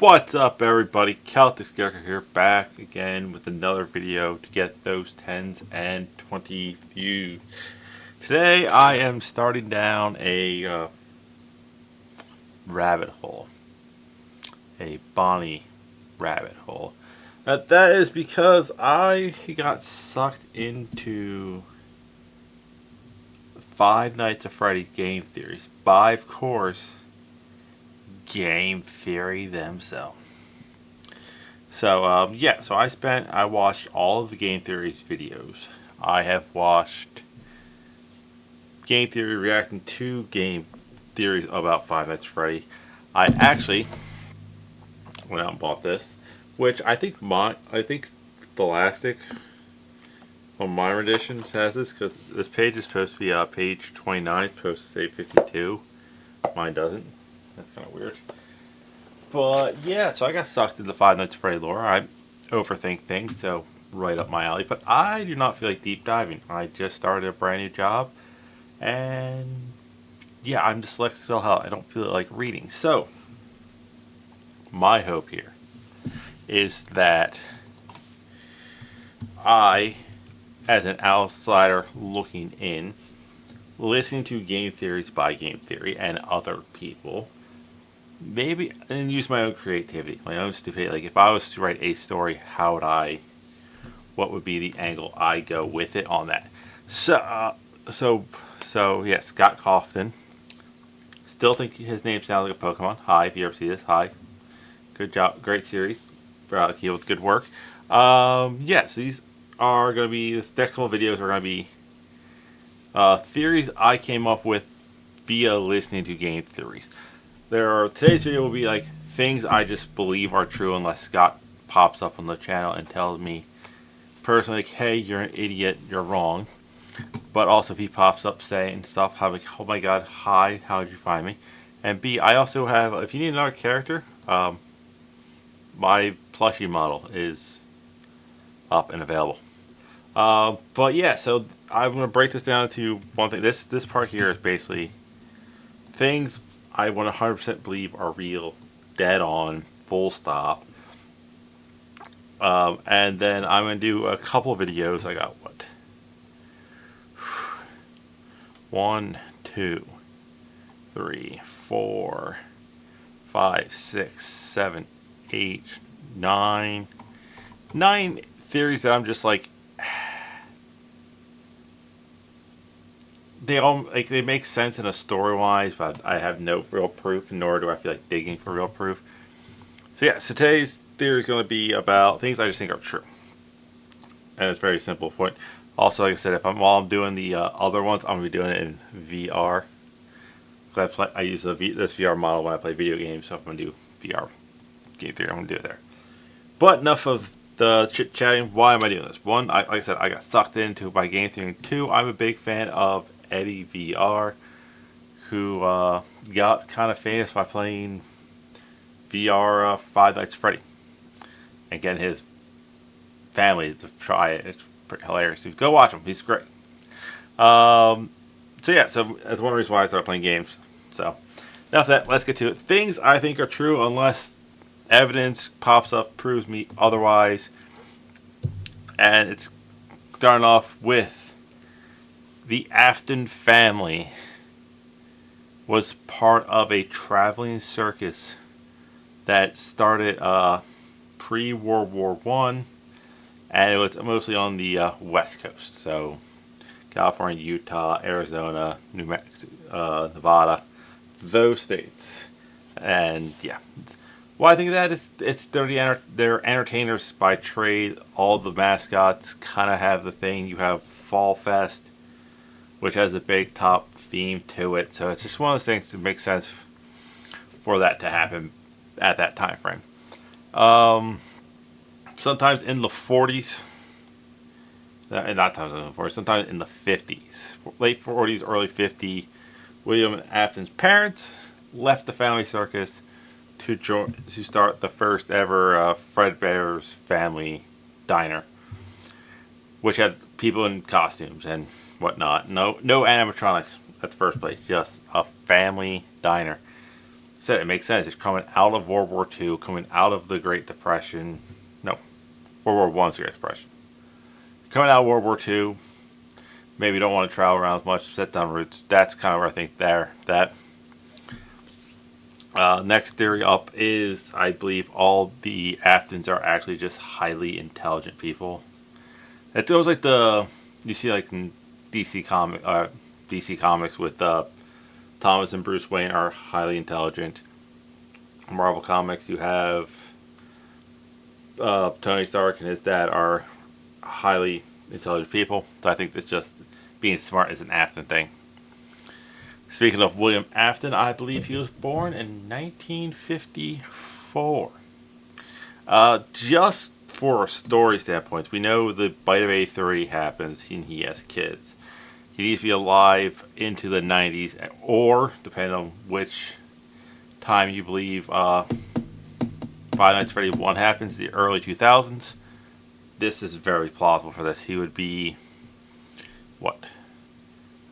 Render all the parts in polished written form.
What's up, everybody? Celtic Scarecrow here, back again with another video to get those 10s and 20 views. Today I am starting down a rabbit hole, a Bonnie rabbit hole. That is because I got sucked into Five Nights at Freddy's game theories by, of course, game theory themselves. So I watched all of the Game Theory's videos. I have watched Game Theory reacting to game theories about Five Nights at Freddy. I actually went out and bought this, which I think Scholastic on my editions has this because this page is supposed to be page 29. It's supposed to say 52. Mine doesn't. That's kind of weird. But yeah, so I got sucked into Five Nights at Freddy lore. I overthink things, so right up my alley. But I do not feel like deep diving. I just started a brand new job, and yeah, I'm dyslexic as hell. I don't feel like reading. So my hope here is that I, as an outsider looking in, listening to game theories by Game Theory and other people, maybe, and use my own creativity, my own stupidity. Like if I was to write a story, what would be the angle I go with it on that? So yeah, Scott Cawthon. Still think his name sounds like a Pokemon. Hi, if you ever see this, hi. Good job, great series. Keep with good work. Yes, these are going to be, the next couple of videos are going to be theories I came up with via listening to game theories. Today's video will be like things I just believe are true unless Scott pops up on the channel and tells me personally, like, hey, you're an idiot, you're wrong. But also if he pops up saying stuff, I'm like, oh my god, hi, how did you find me? And B, I also have, if you need another character, my plushie model is up and available. But yeah, so I'm going to break this down to one thing. This part here is basically things I 100% believe are real, dead on, full stop. And then I'm going to do a couple of videos. I got what? 1, 2, 3, 4, 5, 6, 7, 8, 9. 9 theories that I'm just like, they make sense in a story wise, but I have no real proof, nor do I feel like digging for real proof. So yeah, so today's theory is going to be about things I just think are true, and it's very simple point. Also, like I said, while I'm doing the other ones, I'm going to be doing it in VR. I use this VR model when I play video games, so if I'm going to do VR game theory, I'm going to do it there. But enough of the chit chatting. Why am I doing this? One, like I said, I got sucked into by game theory. Two, I'm a big fan of Eddie VR, who got kind of famous by playing VR Five Nights at Freddy and getting his family to try it. It's pretty hilarious. Go watch him. He's great. So that's one reason why I started playing games. So enough of that. Let's get to it. Things I think are true unless evidence pops up, proves me otherwise. And it's starting off with the Afton family was part of a traveling circus that started pre-World War I, and it was mostly on the West Coast. So California, Utah, Arizona, New Mexico, Nevada, those states. And yeah, what I think of that is they're entertainers by trade. All the mascots kind of have the thing. You have Fall Fest, which has a big top theme to it. So it's just one of those things that makes sense for that to happen at that time frame. Sometimes in the 40s, not times in the 40s, sometimes in the 50s, late 40s, early 50s, William Afton's parents left the family circus to start the first ever Fredbear's Family Diner, which had people in costumes and whatnot. No animatronics at the first place, just a family diner. said it makes sense. It's coming out of World War II, coming out of the Great Depression. No, World War One's the Great Depression. Coming out of World War II, maybe don't want to travel around as much, set down roots. That's kind of where I think that. Next theory up is I believe all the Aftons are actually just highly intelligent people. It's always like you see like in DC Comics with Thomas and Bruce Wayne are highly intelligent. Marvel Comics, you have Tony Stark and his dad are highly intelligent people. So I think that's just being smart is an Afton thing. Speaking of William Afton, I believe he was born in 1954. Just for a story standpoint, we know the Bite of A3 happens and he has kids. He needs to be alive into the 90s, or, depending on which time you believe Five Nights at Freddy's 1 happens, the early 2000s. This is very plausible for this. He would be,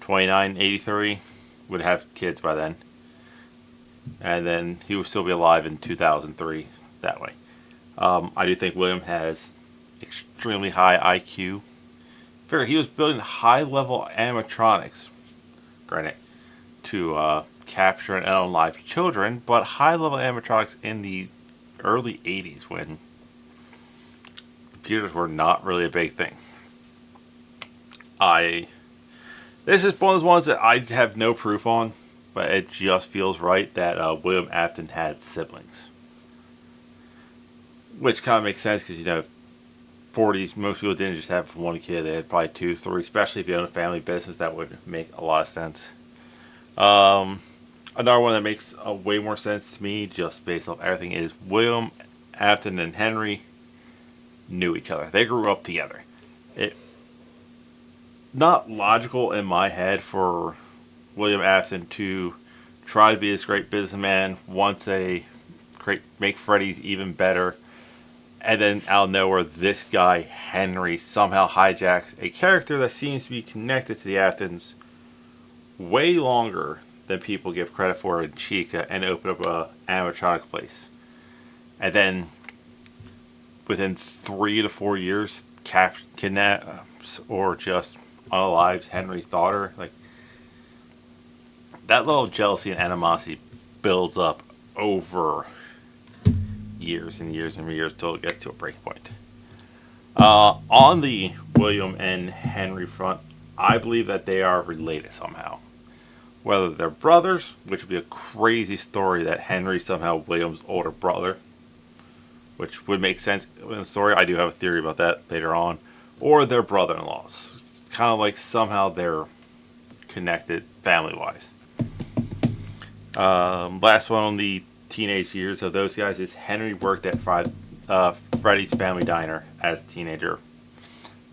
29, 83? Would have kids by then. And then he would still be alive in 2003 that way. I do think William has extremely high IQ. Figure he was building high-level animatronics, granted, to capture and unalive children, but high-level animatronics in the early 80s when computers were not really a big thing. This is one of those ones that I have no proof on, but it just feels right that William Afton had siblings. Which kind of makes sense because, 40s, most people didn't just have one kid. They had probably 2, 3, especially if you own a family business. That would make a lot of sense. Another one that makes way more sense to me, just based off everything, is William Afton and Henry knew each other. They grew up together. Not logical in my head for William Afton to try to be this great businessman, make Freddy even better, and then out of nowhere, this guy, Henry, somehow hijacks a character that seems to be connected to the Aftons way longer than people give credit for in Chica, and open up a animatronic place. And then, within 3 to 4 years, kidnaps or just unalives Henry's daughter. Like, that little jealousy and animosity builds up over years and years and years till it gets to a break point. On the William and Henry front, I believe that they are related somehow. Whether they're brothers, which would be a crazy story that Henry's somehow William's older brother, which would make sense in the story. I do have a theory about that later on. Or they're brother-in-laws. Kind of like somehow they're connected family-wise. Last one on the teenage years of those guys is Henry worked at Freddy's Family Diner as a teenager.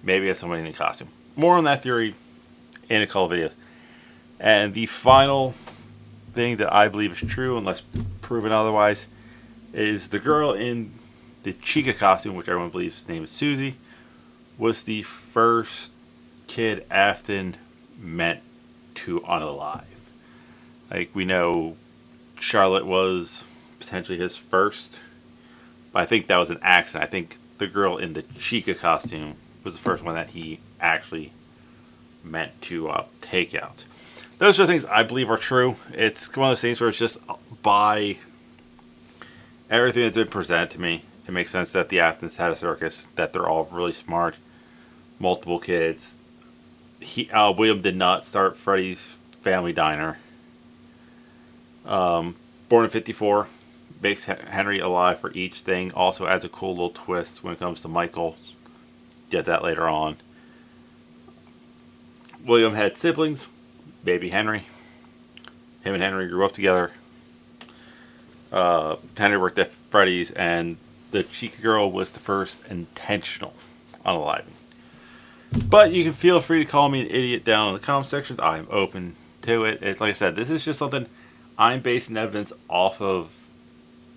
Maybe as somebody in a costume. More on that theory in a couple of videos. And the final thing that I believe is true, unless proven otherwise, is the girl in the Chica costume, which everyone believes her name is Susie, was the first kid Afton meant to unalive. Like, we know Charlotte was potentially his first, but I think that was an accident. I think the girl in the Chica costume was the first one that he actually meant to take out. Those are things I believe are true. It's one of those things where it's just by everything that's been presented to me, it makes sense that the Aftons had a circus, that they're all really smart, multiple kids. William did not start Freddy's Family Diner. Born in 54, makes Henry alive for each thing. Also adds a cool little twist when it comes to Michael. Get that later on. William had siblings, baby Henry. Him and Henry grew up together. Henry worked at Freddy's, and the Chica girl was the first intentional unaliving. But you can feel free to call me an idiot down in the comment section. I'm open to it. It's like I said, this is just something I'm basing evidence off of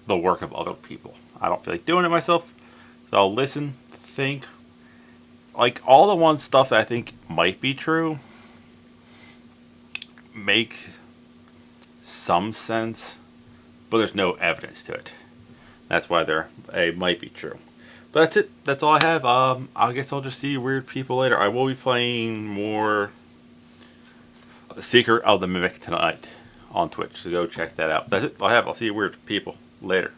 the work of other people. I don't feel like doing it myself, so I'll listen, think. Like, all the one stuff that I think might be true make some sense, but there's no evidence to it. That's why it might be true. But that's it. That's all I have. I guess I'll just see weird people later. I will be playing more Secret of the Mimic tonight on Twitch, so go check that out. That's it. All I have. I'll see you weird people later.